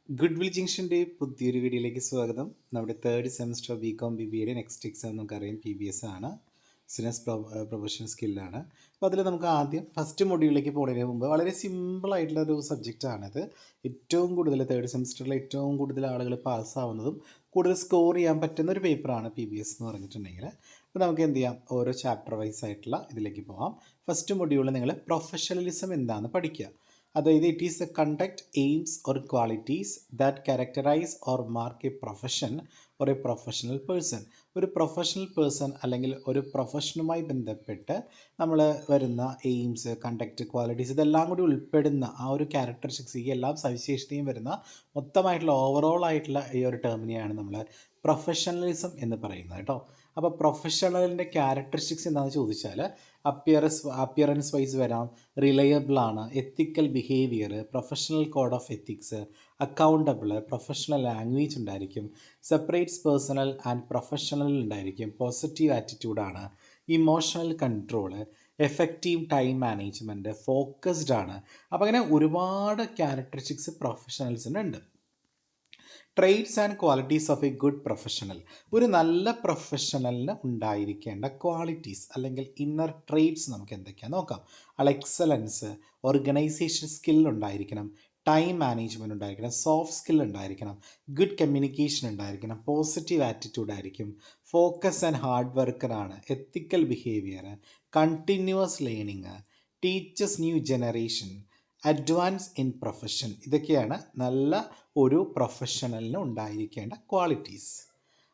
Good will ജംഗ്ഷൻ്റെ പുതിയൊരു വീഡിയോയിലേക്ക് സ്വാഗതം. നമ്മുടെ തേർഡ് സെമസ്റ്റർ ബികോം BBAയുടെ നെക്സ്റ്റ് എക്സാം നമുക്കറിയാം PBS ആണ്, ബിസിനസ് പ്രൊഫഷണൽ സ്കില്ലാണ്. അപ്പോൾ അതിൽ നമുക്ക് ആദ്യം ഫസ്റ്റ് മൊഡ്യൂളിലേക്ക് പോകുന്നതിന് മുമ്പ് വളരെ സിമ്പിളായിട്ടുള്ളൊരു സബ്ജക്റ്റാണിത്. ഏറ്റവും കൂടുതൽ തേർഡ് സെമസ്റ്ററിൽ ഏറ്റവും കൂടുതൽ ആളുകൾ പാസ്സാവുന്നതും കൂടുതൽ സ്കോർ ചെയ്യാൻ പറ്റുന്ന ഒരു പേപ്പറാണ് PBS എന്ന് പറഞ്ഞിട്ടുണ്ടെങ്കിൽ. അപ്പോൾ നമുക്ക് എന്ത് ചെയ്യാം, ഓരോ ചാപ്റ്റർ വൈസ് ആയിട്ടുള്ള ഇതിലേക്ക് പോകാം. ഫസ്റ്റ് മൊഡ്യൂളിൽ നിങ്ങൾ പ്രൊഫഷണലിസം എന്താണെന്ന് പഠിക്കുക. അതായത് it is the conduct aims or qualities that characterise or mark a profession or a professional person. ഒരു പ്രൊഫഷണൽ പേഴ്സൺ അല്ലെങ്കിൽ ഒരു പ്രൊഫഷനുമായി ബന്ധപ്പെട്ട് നമ്മൾ വരുന്ന എയിംസ്, കണ്ടക്ട്, ക്വാളിറ്റീസ് ഇതെല്ലാം കൂടി ഉൾപ്പെടുന്ന ആ ഒരു ക്യാരക്ടറിസ്റ്റിക്സ്, ഈ എല്ലാ സവിശേഷതയും വരുന്ന മൊത്തമായിട്ടുള്ള ഓവറോൾ ആയിട്ടുള്ള ഈ ഒരു ടേമിനെയാണ് നമ്മൾ പ്രൊഫഷണലിസം എന്ന് പറയുന്നത് കേട്ടോ. അപ്പോൾ പ്രൊഫഷണലിൻ്റെ ക്യാരക്ടറിസ്റ്റിക്സ് എന്താണെന്ന് ചോദിച്ചാൽ അപ്പിയറൻസ് വൈസ് വരാം, റിലയബിൾ ആണ്, ethical behaviour, professional code of ethics, accountable, professional language ഉണ്ടായിരിക്കും, സെപ്പറേറ്റ്സ് പേഴ്സണൽ ആൻഡ് പ്രൊഫഷണൽ ഉണ്ടായിരിക്കും, പോസിറ്റീവ് ആറ്റിറ്റ്യൂഡാണ്, emotional control, effective time management, focused ആണ്. അപ്പോൾ അങ്ങനെ ഒരുപാട് ക്യാരക്ടറിസ്റ്റിക്സ് പ്രൊഫഷണൽസിനുണ്ട്. Traits and qualities of a good professional. ഒരു നല്ല പ്രൊഫഷണലിന് ഉണ്ടായിരിക്കേണ്ട ക്വാളിറ്റീസ് അല്ലെങ്കിൽ ഇന്നർ ട്രേഡ്സ് നമുക്ക് എന്തൊക്കെയാണെന്ന് നോക്കാം. എക്സലൻസ്, ഓർഗനൈസേഷൻ സ്കിൽ ഉണ്ടായിരിക്കണം, ടൈം മാനേജ്മെൻറ്റ് ഉണ്ടായിരിക്കണം, സോഫ്റ്റ് സ്കിൽ ഉണ്ടായിരിക്കണം, ഗുഡ് കമ്മ്യൂണിക്കേഷൻ ഉണ്ടായിരിക്കണം, പോസിറ്റീവ് ആറ്റിറ്റ്യൂഡ് ആയിരിക്കും, ഫോക്കസ് ആൻഡ് ഹാർഡ് വർക്കറാണ്, ethical behaviour, continuous learning, teachers new generation, advance in profession. ഇതൊക്കെയാണ് നല്ല ഒരു പ്രൊഫഷണലിന് ഉണ്ടായിരിക്കേണ്ട ക്വാളിറ്റീസ്.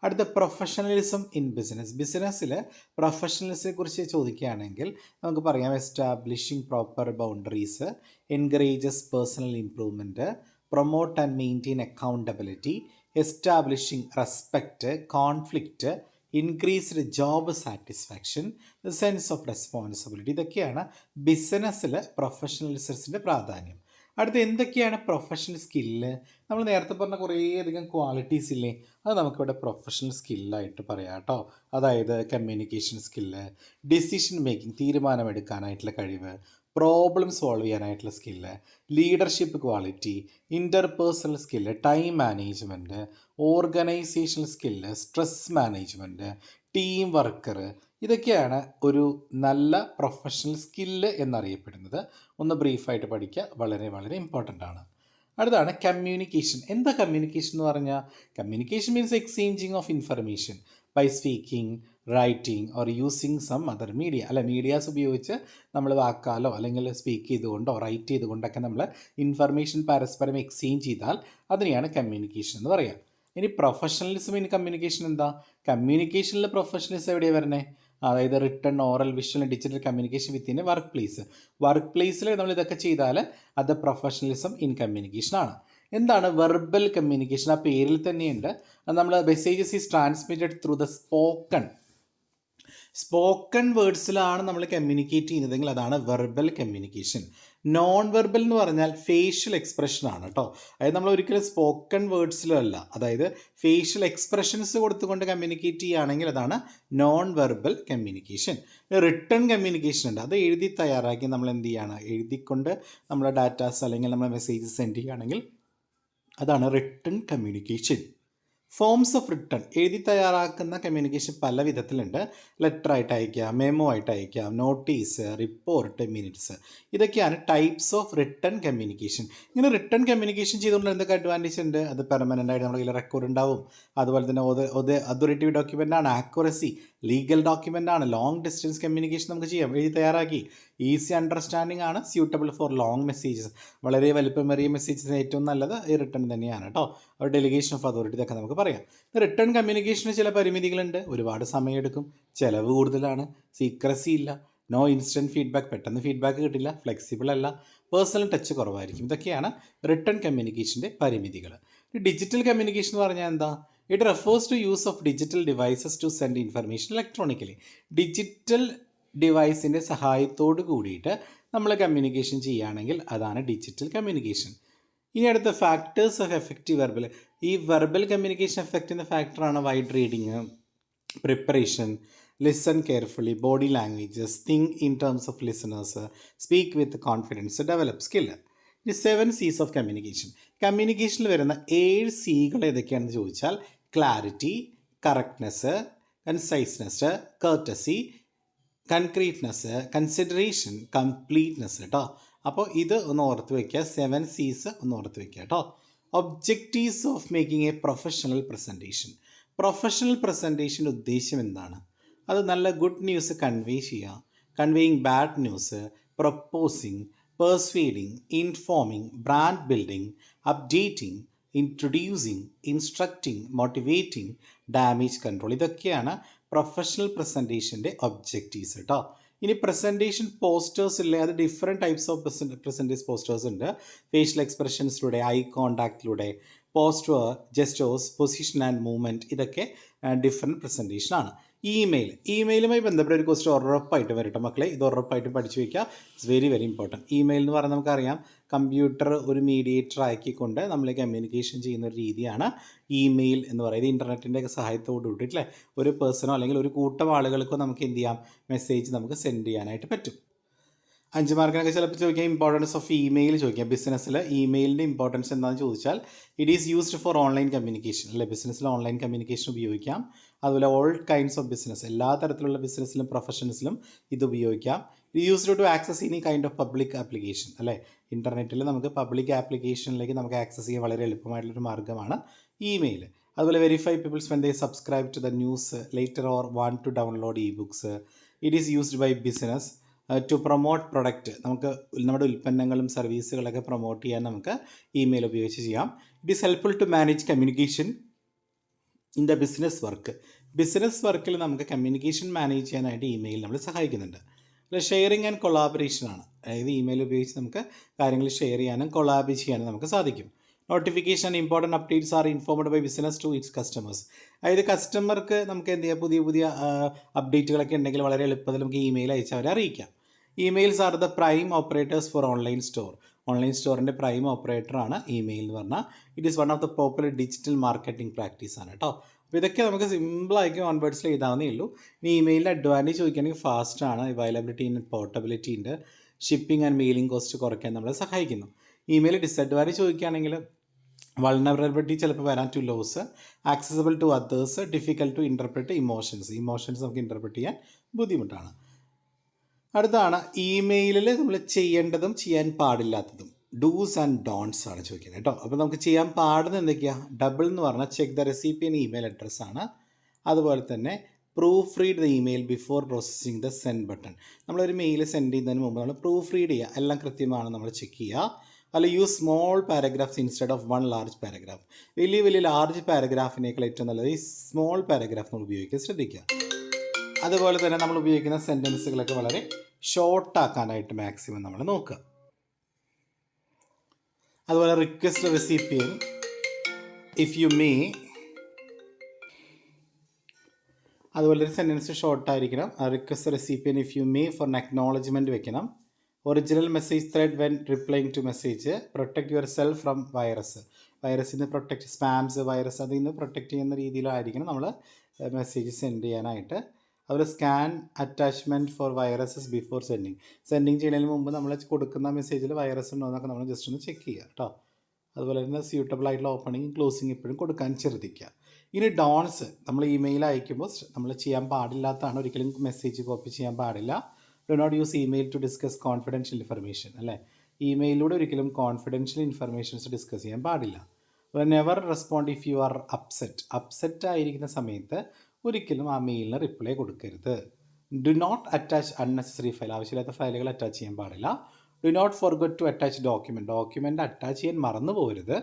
അടുത്ത പ്രൊഫഷണലിസം ഇൻ ബിസിനസ്. ബിസിനസ്സിൽ പ്രൊഫഷണലിസത്തെ കുറിച്ച് ചോദിക്കുകയാണെങ്കിൽ നമുക്ക് പറയാം establishing proper boundaries, encourages personal improvement, promote and maintain accountability, establishing respect, conflict, increased job satisfaction, sense of responsibility. ഇതൊക്കെയാണ് ബിസിനസ്സിൽ പ്രൊഫഷണലിസത്തിൻ്റെ പ്രാധാന്യം. അടുത്ത് എന്തൊക്കെയാണ് പ്രൊഫഷണൽ സ്കില്ല്? നമ്മൾ നേരത്തെ പറഞ്ഞ കുറേയധികം ക്വാളിറ്റീസ് ഇല്ലേ, അത് നമുക്കിവിടെ പ്രൊഫഷണൽ സ്കില്ലായിട്ട് പറയാം കേട്ടോ. അതായത് കമ്മ്യൂണിക്കേഷൻ സ്കില്ല്, ഡിസിഷൻ മേക്കിംഗ്, തീരുമാനമെടുക്കാനായിട്ടുള്ള കഴിവ്, പ്രോബ്ലം സോൾവ് ചെയ്യാനായിട്ടുള്ള skill, leadership quality, interpersonal skill, time management, organisational skill, stress management, team worker. ഇതൊക്കെയാണ് ഒരു നല്ല പ്രൊഫഷണൽ സ്കില്ല് എന്നറിയപ്പെടുന്നത്. ഒന്ന് ബ്രീഫായിട്ട് പഠിക്കുക, വളരെ വളരെ ഇമ്പോർട്ടൻ്റ് ആണ്. അടുത്താണ് കമ്മ്യൂണിക്കേഷൻ. എന്താ കമ്മ്യൂണിക്കേഷൻ എന്ന് പറഞ്ഞാൽ? Communication means exchanging of information by speaking, writing or using some other media. അല്ല, മീഡിയാസ് ഉപയോഗിച്ച് നമ്മൾ വാക്കാലോ അല്ലെങ്കിൽ സ്പീക്ക് ചെയ്തുകൊണ്ടോ റൈറ്റ് ചെയ്തുകൊണ്ടൊക്കെ നമ്മൾ ഇൻഫർമേഷൻ പരസ്പരം എക്സ്ചേഞ്ച് ചെയ്താൽ അതിനെയാണ് കമ്മ്യൂണിക്കേഷൻ എന്ന് പറയുക. ഇനി പ്രൊഫഷണലിസം ഇൻ കമ്മ്യൂണിക്കേഷൻ എന്താ? കമ്മ്യൂണിക്കേഷനിൽ പ്രൊഫഷണലിസം എവിടെയാണ് വരുന്നത്? അതായത് written, oral, visual, digital communication within work place. Work പ്ലേസിൽ നമ്മൾ ഇതൊക്കെ ചെയ്താൽ അത് പ്രൊഫഷണലിസം ഇൻ കമ്മ്യൂണിക്കേഷൻ ആണ്. എന്താണ് വെർബൽ കമ്മ്യൂണിക്കേഷൻ? ആ പേരിൽ തന്നെയുണ്ട്. നമ്മൾ messages is transmitted through the spoken വേർഡ്സിലാണ് നമ്മൾ കമ്മ്യൂണിക്കേറ്റ് ചെയ്യുന്നതെങ്കിൽ അതാണ് വെർബൽ കമ്മ്യൂണിക്കേഷൻ. നോൺ വെർബൽ എന്ന് പറഞ്ഞാൽ ഫേഷ്യൽ എക്സ്പ്രഷനാണ് കേട്ടോ. അതായത് നമ്മൾ ഒരിക്കലും സ്പോക്കൺ വേർഡ്സിലല്ല, അതായത് ഫേഷ്യൽ എക്സ്പ്രഷൻസ് കൊടുത്തുകൊണ്ട് കമ്മ്യൂണിക്കേറ്റ് ചെയ്യുകയാണെങ്കിൽ അതാണ് non verbal communication. Written communication ഉണ്ട്, അത് എഴുതി തയ്യാറാക്കി നമ്മൾ എന്ത് ചെയ്യുകയാണ്, എഴുതിക്കൊണ്ട് നമ്മുടെ ഡാറ്റാസ് അല്ലെങ്കിൽ നമ്മുടെ മെസ്സേജസ് സെൻഡ് ചെയ്യുകയാണെങ്കിൽ അതാണ് written communication. Forms of written, എഴുതി തയ്യാറാക്കുന്ന കമ്മ്യൂണിക്കേഷൻ പല വിധത്തിലുണ്ട്. ലെറ്റർ ആയിട്ട് അയക്കാം, മെമ്മോ ആയിട്ട് അയക്കാം, നോട്ടീസ്, റിപ്പോർട്ട്, മിനിറ്റ്സ്. ഇതൊക്കെയാണ് ടൈപ്സ് ഓഫ് റിട്ടൺ കമ്മ്യൂണിക്കേഷൻ. ഇങ്ങനെ റിട്ടൺ കമ്മ്യൂണിക്കേഷൻ ചെയ്തുകൊണ്ട് എന്തൊക്കെ അഡ്വാൻറ്റേജ് ഉണ്ട്? അത് പെർമനൻ്റ് ആയിട്ട് നമ്മുടെ കയ്യിൽ റെക്കോർഡ് ഉണ്ടാവും. അതുപോലെ തന്നെ അതോറിറ്റീവ് ഡോക്യുമെൻ്റ് ആണ്, ആക്യുറസി, ലീഗൽ ഡോക്യുമെൻ്റ് ആണ്. ലോങ് ഡിസ്റ്റൻസ് കമ്മ്യൂണിക്കേഷൻ നമുക്ക് ചെയ്യാം, എഴുതി തയ്യാറാക്കി. ഈസി അണ്ടർസ്റ്റാൻഡിംഗ് ആണ്, സ്യൂട്ടബിൾ ഫോർ ലോങ് മെസ്സേജസ്. വളരെ വലിപ്പമേറിയ മെസ്സേജസിന് ഏറ്റവും നല്ലത് ഈ റിട്ടൺ തന്നെയാണ് കേട്ടോ. ഒരു ഡെലിഗേഷൻ ഓഫ് അതോറിറ്റി ഇതൊക്കെ നമുക്ക് പറയാം. റിട്ടൺ കമ്മ്യൂണിക്കേഷന് ചില പരിമിതികളുണ്ട്, ഒരുപാട് സമയമെടുക്കും, ചിലവ് കൂടുതലാണ്, സീക്രസി ഇല്ല, നോ ഇൻസ്റ്റൻറ്റ് ഫീഡ്ബാക്ക്, പെട്ടെന്ന് ഫീഡ്ബാക്ക് കിട്ടില്ല, ഫ്ലെക്സിബിൾ അല്ല, പേഴ്സണൽ ടച്ച് കുറവായിരിക്കും. ഇതൊക്കെയാണ് റിട്ടൺ കമ്മ്യൂണിക്കേഷൻ്റെ പരിമിതികൾ. ഡിജിറ്റൽ കമ്മ്യൂണിക്കേഷൻ എന്ന് പറഞ്ഞാൽ എന്താ? It refers to use of digital devices to send information electronically. Digital ഡിവൈസിൻ്റെ സഹായത്തോട് കൂടിയിട്ട് നമ്മൾ കമ്മ്യൂണിക്കേഷൻ ചെയ്യുകയാണെങ്കിൽ അതാണ് ഡിജിറ്റൽ കമ്മ്യൂണിക്കേഷൻ. ഇനി അടുത്ത ഫാക്ടേഴ്സ് ഓഫ് എഫക്റ്റീവ് വെർബൽ. ഈ വെർബൽ കമ്മ്യൂണിക്കേഷൻ എഫക്റ്റ് ചെയ്യുന്ന ഫാക്ടറാണ് wide reading, preparation, listen carefully, body languages, think in terms of listeners, speak with confidence, develop skill. ഇനി 7 C's ഓഫ് കമ്മ്യൂണിക്കേഷൻ. കമ്മ്യൂണിക്കേഷനിൽ വരുന്ന 7 Cകൾ ഏതൊക്കെയാണെന്ന് ചോദിച്ചാൽ clarity, correctness, conciseness, courtesy, concreteness, consideration, completeness കേട്ടോ. അപ്പോൾ ഇത് ഒന്ന് ഓർത്ത് വയ്ക്കുക. 7 C's ഒന്ന് ഓർത്ത് വയ്ക്കുക കേട്ടോ. Objectives of making a professional presentation. Professional പ്രസൻറ്റേഷൻ്റെ ഉദ്ദേശം എന്താണ്? അത് നല്ല ഗുഡ് ന്യൂസ് കൺവേ ചെയ്യുക, conveying bad news, proposing, persuading, informing, brand building, updating, introducing, instructing, motivating, damage control. ഇതൊക്കെയാണ് പ്രൊഫഷണൽ പ്രസൻറ്റേഷൻ്റെ ഒബ്ജക്റ്റീവ്സ് കേട്ടോ. ഇനി പ്രസൻറ്റേഷൻ പോസ്റ്റേഴ്സ് ഇല്ലേ, അത് different types of presentation postures ഉണ്ട്. ഫേഷ്യൽ എക്സ്പ്രഷൻസിലൂടെ, ഐ കോണ്ടാക്റ്റിലൂടെ, posture, gestures, position and movement, ഇതൊക്കെ ഡിഫറെൻറ്റ് പ്രസൻറ്റേഷനാണ്. ഇമെയിലുമായി ബന്ധപ്പെട്ട ഒരു ക്വസ്റ്റ്യൻ ഉറപ്പായിട്ട് വരട്ടെ മക്കളെ. ഇത് ഉറപ്പായിട്ടും പഠിച്ചു വയ്ക്കുക. It's very very important. Email എന്ന് പറഞ്ഞാൽ നമുക്കറിയാം, കമ്പ്യൂട്ടർ ഒരു മീഡിയേറ്റർ ആക്കിക്കൊണ്ട് നമ്മൾ കമ്മ്യൂണിക്കേഷൻ ചെയ്യുന്ന ഒരു രീതിയാണ് ഇമെയിൽ എന്ന് പറയുന്നത്. ഇൻ്റർനെറ്റിൻ്റെ ഒക്കെ സഹായത്തോട് കൂടിയിട്ടില്ലേ, ഒരു പേഴ്സണോ അല്ലെങ്കിൽ ഒരു കൂട്ടം ആളുകൾക്കോ നമുക്ക് എന്ത് ചെയ്യാം, മെസ്സേജ് നമുക്ക് സെൻഡ് ചെയ്യാനായിട്ട് പറ്റും. 5 മാർക്കിനൊക്കെ ചിലപ്പോൾ ചോദിക്കാം ഇമ്പോർട്ടൻസ് ഓഫ് ഇമെയിൽ ചോദിക്കാം. ബിസിനസ്സിൽ ഇമെയിലിൻ്റെ ഇമ്പോർട്ടൻസ് എന്താണെന്ന് ചോദിച്ചാൽ it is used for online communication അല്ലേ. ബിസിനസ്സിൽ ഓൺലൈൻ കമ്മ്യൂണിക്കേഷൻ ഉപയോഗിക്കാം. അതുപോലെ ഓൾ കൈൻഡ്സ് ഓഫ് ബിസിനസ്, എല്ലാ തരത്തിലുള്ള ബിസിനസ്സിലും പ്രൊഫഷൻസിലും ഇത് ഉപയോഗിക്കാം. ഇത് used to access any kind of public application അല്ലേ. ഇൻ്റർനെറ്റിൽ നമുക്ക് പബ്ലിക് ആപ്ലിക്കേഷനിലേക്ക് നമുക്ക് ആക്സസ് ചെയ്യാൻ വളരെ എളുപ്പമായിട്ടുള്ളൊരു മാർഗ്ഗമാണ് ഇമെയിൽ. അതുപോലെ verify peoples when they subscribe to the newsletter or want to download ebooks. It is used by business to promote product. നമുക്ക് നമ്മുടെ ഉൽപ്പന്നങ്ങളും സർവീസുകളൊക്കെ പ്രൊമോട്ട് ചെയ്യാൻ നമുക്ക് ഇമെയിൽ ഉപയോഗിച്ച് ചെയ്യാം. It is helpful to manage communication in the business work. Business വർക്കിൽ നമുക്ക് communication manage ചെയ്യാനായിട്ട് ഇമെയിൽ നമ്മളെ സഹായിക്കുന്നുണ്ട്. അല്ല, ഷെയറിങ് ആൻഡ് കൊളാബറേഷനാണ്. അതായത് ഇമെയിൽ ഉപയോഗിച്ച് നമുക്ക് കാര്യങ്ങൾ ഷെയർ ചെയ്യാനും കൊളാബ് ചെയ്യാനും നമുക്ക് സാധിക്കും. Notification and important updates are informed by business to its customers. അതായത് കസ്റ്റമർക്ക് നമുക്ക് എന്ത് ചെയ്യാം, പുതിയ പുതിയ അപ്ഡേറ്റുകളൊക്കെ ഉണ്ടെങ്കിൽ വളരെ എളുപ്പത്തിൽ നമുക്ക് ഇമെയിൽ അയച്ച് അവരെ അറിയിക്കാം. Emails are the prime operators for online store. Online സ്റ്റോറിൻ്റെ പ്രൈം ഓപ്പറേറ്ററാണ് ഇമെയിൽ എന്ന് പറഞ്ഞാൽ. It is one of the popular digital marketing പ്രാക്ടീസാണ് കേട്ടോ. അപ്പോൾ ഇതൊക്കെ നമുക്ക് സിമ്പിളായിരിക്കും കോൺവേർട്സിൽ എഴുതാവുന്നേ ഉള്ളൂ. ഇനി ഇമെയിലിൻ്റെ അഡ്വാൻറ്റേജ് ചോദിക്കുകയാണെങ്കിൽ ഫാസ്റ്റാണ്, അവൈലബിലിറ്റി ഉണ്ട്, പോർട്ടബിലിറ്റി ഉണ്ട്, ഷിപ്പിംഗ് ആൻഡ് മെയിലിംഗ് കോസ്റ്റ് കുറയ്ക്കാൻ നമ്മളെ സഹായിക്കുന്നു. ഇമെയിൽ ഡിസഡ്വാൻറ്റേജ് ചോദിക്കുകയാണെങ്കിൽ വൾണറബിലിറ്റി ചിലപ്പോൾ വരാൻ to loss, accessible to others, difficult to interpret emotions നമുക്ക് ഇൻ്റർപ്രറ്റ് ചെയ്യാൻ ബുദ്ധിമുട്ടാണ്. അടുത്താണ് ഇമെയിലിൽ നമ്മൾ ചെയ്യേണ്ടതും ചെയ്യാൻ പാടില്ലാത്തതും, ഡൂസ് ആൻഡ് ഡോൺസ് ആണ് ചോദിക്കുന്നത് കേട്ടോ. അപ്പോൾ നമുക്ക് ചെയ്യാൻ പാടുന്നത് എന്തൊക്കെയാണ്? ഡബിൾ എന്ന് പറഞ്ഞാൽ ചെക്ക് ദ റെസിപ്പിയൻ ഇമെയിൽ അഡ്രസ്സാണ്. അതുപോലെ തന്നെ proof read the email before processing the send button. നമ്മളൊരു മെയിൽ സെൻഡ് ചെയ്യുന്നതിന് മുമ്പ് നമ്മൾ പ്രൂഫ് റീഡ് ചെയ്യുക, എല്ലാം കൃത്യമാണ് നമ്മൾ ചെക്ക് ചെയ്യുക. അല്ല, use small paragraphs instead of one large paragraph. വലിയ ലാർജ് പാരഗ്രാഫിനേക്കാൾ ഏറ്റവും നല്ലത് ഈ സ്മോൾ പാരഗ്രാഫ് നമ്മൾ ഉപയോഗിക്കാൻ ശ്രദ്ധിക്കുക. അതുപോലെ തന്നെ നമ്മൾ ഉപയോഗിക്കുന്ന സെൻറ്റൻസുകളൊക്കെ വളരെ ഷോർട്ടാക്കാനായിട്ട് മാക്സിമം നമ്മൾ നോക്കുക. അതുപോലെ request recipient if you may, അതുപോലെ ഒരു സെൻറ്റൻസ് ഷോർട്ടായിരിക്കണം. Request recipient if you may for acknowledgement വെക്കണം. Original message thread when replying to message. Protect yourself from വൈറസിൽ നിന്ന് പ്രൊട്ടക്റ്റ്, സ്പാംസ്, വൈറസ് അതിൽ നിന്ന് പ്രൊട്ടക്റ്റ് ചെയ്യുന്ന രീതിയിലായിരിക്കണം നമ്മൾ മെസ്സേജ് സെൻഡ് ചെയ്യാനായിട്ട്. അതുപോലെ scan attachment for viruses before sending ചെയ്യുന്നതിന് മുമ്പ് നമ്മൾ കൊടുക്കുന്ന മെസ്സേജിൽ വൈറസ് ഉണ്ടോ എന്നൊക്കെ നമ്മൾ ജസ്റ്റ് ഒന്ന് ചെക്ക് ചെയ്യുക കേട്ടോ. അതുപോലെ തന്നെ സ്യൂട്ടബിൾ ആയിട്ടുള്ള ഓപ്പണിങ് ക്ലോസിങ് എപ്പോഴും കൊടുക്കാൻ ശ്രദ്ധിക്കുക. ഇനി ഡോൺസ്, നമ്മൾ ഇമെയിൽ അയക്കുമ്പോൾ നമ്മൾ ചെയ്യാൻ പാടില്ലാത്തതാണ്. ഒരിക്കലും മെസ്സേജ് കോപ്പി ചെയ്യാൻ പാടില്ല. Do not use email to discuss confidential information അല്ലേ. ഇമെയിലൂടെ ഒരിക്കലും കോൺഫിഡൻഷ്യൽ ഇൻഫർമേഷൻസ് ഡിസ്കസ് ചെയ്യാൻ പാടില്ല. Never respond if you are upset ആയിരിക്കുന്ന സമയത്ത് ഒരിക്കലും ആ മെയിലിന് റിപ്ലൈ കൊടുക്കരുത്. Do not attach unnecessary file, ആവശ്യമില്ലാത്ത ഫയലുകൾ അറ്റാച്ച് ചെയ്യാൻ പാടില്ല. Do not forget to attach document attach ചെയ്യാൻ മറന്നു പോകരുത്.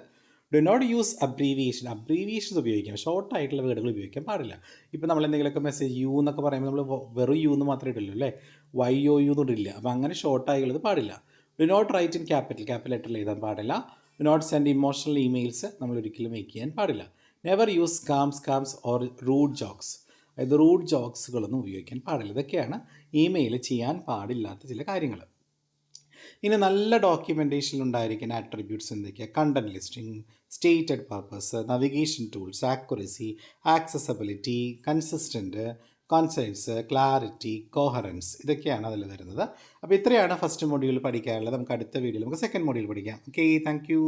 ഡു നോട്ട് യൂസ് അബ്രീവിയേഷൻസ് ഉപയോഗിക്കാം. ഷോർട്ടായിട്ടുള്ള വേർഡുകൾ ഉപയോഗിക്കാൻ പാടില്ല. ഇപ്പോൾ നമ്മൾ എന്തെങ്കിലുമൊക്കെ മെസ്സേജ് യു എന്നൊക്കെ പറയുമ്പോൾ നമ്മൾ വെറും യു എന്ന് മാത്രമേ ഇടുള്ളൂ അല്ലേ, YOU എന്നിടില്ല. അപ്പോൾ അങ്ങനെ ഷോർട്ടായുള്ളത് പാടില്ല. Do not write in capital ലെറ്ററിൽ എഴുതാൻ പാടില്ല. Do not send emotional emails നമ്മൾ ഒരിക്കലും മേക്ക് ചെയ്യാൻ പാടില്ല. Never use scams or rude jokes, അതായത് റൂഡ് ജോക്സുകളൊന്നും ഉപയോഗിക്കാൻ പാടില്ല. ഇതൊക്കെയാണ് ഇമെയിൽ ചെയ്യാൻ പാടില്ലാത്ത ചില കാര്യങ്ങൾ. ഇനി നല്ല ഡോക്യുമെൻറ്റേഷനിൽ ഉണ്ടായിരിക്കുന്ന ആട്രിബ്യൂട്ട്സ് എന്തൊക്കെയാണ്? Content listing, stated purpose, navigation tools, accuracy, accessibility, consistent, concepts, clarity, coherence ഇതൊക്കെയാണ് അതിൽ വരുന്നത്. അപ്പോൾ ഇത്രയാണ് ഫസ്റ്റ് മൊഡ്യൂൾ പഠിക്കാനുള്ളത്. നമുക്ക് അടുത്ത വീഡിയോയിൽ നമുക്ക് സെക്കൻഡ് മൊഡ്യൂൾ പഠിക്കാം. Okay, thank you.